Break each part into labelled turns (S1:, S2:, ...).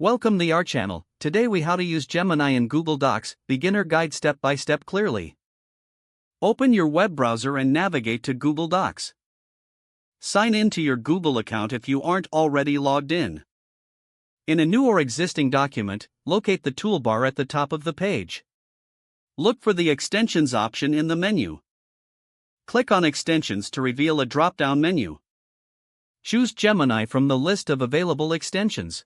S1: Welcome to our channel. Today we how to use Gemini in Google Docs, beginner guide step by step clearly. Open your web browser and navigate to Google Docs. Sign in to your Google account if you aren't already logged in. In a new or existing document, locate the toolbar at the top of the page. Look for the Extensions option in the menu. Click on Extensions to reveal a drop-down menu. Choose Gemini from the list of available extensions.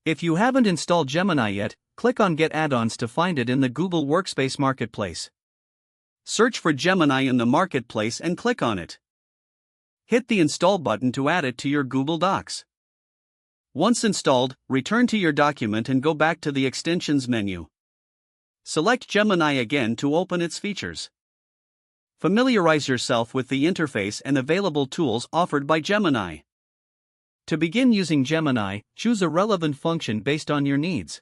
S1: If you haven't installed Gemini yet, click on Get Add-ons to find it in the Google Workspace Marketplace. Search for Gemini in the Marketplace and click on it. Hit the Install button to add it to your Google Docs. Once installed, return to your document and go back to the Extensions menu. Select Gemini again to open its features. Familiarize yourself with the interface and available tools offered by Gemini. To begin using Gemini, choose a relevant function based on your needs.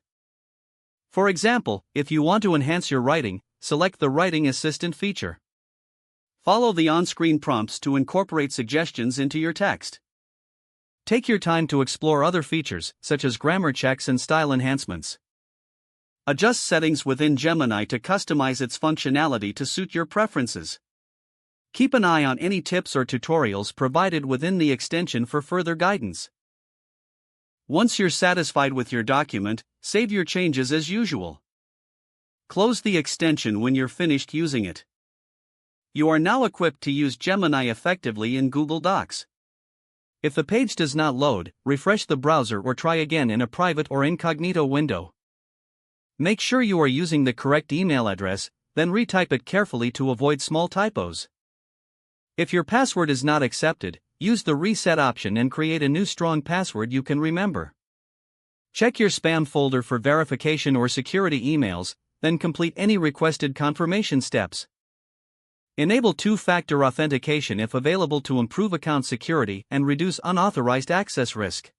S1: For example, if you want to enhance your writing, select the Writing Assistant feature. Follow the on-screen prompts to incorporate suggestions into your text. Take your time to explore other features, such as grammar checks and style enhancements. Adjust settings within Gemini to customize its functionality to suit your preferences. Keep an eye on any tips or tutorials provided within the extension for further guidance. Once you're satisfied with your document, save your changes as usual. Close the extension when you're finished using it. You are now equipped to use Gemini effectively in Google Docs. If the page does not load, refresh the browser or try again in a private or incognito window. Make sure you are using the correct email address, then retype it carefully to avoid small typos. If your password is not accepted, use the reset option and create a new strong password you can remember. Check your spam folder for verification or security emails, then complete any requested confirmation steps. Enable two-factor authentication if available to improve account security and reduce unauthorized access risk.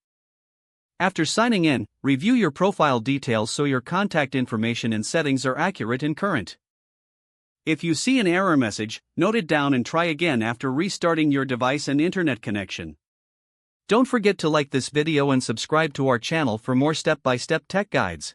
S1: After signing in, review your profile details so your contact information and settings are accurate and current. If you see an error message, note it down and try again after restarting your device and internet connection. Don't forget to like this video and subscribe to our channel for more step-by-step tech guides.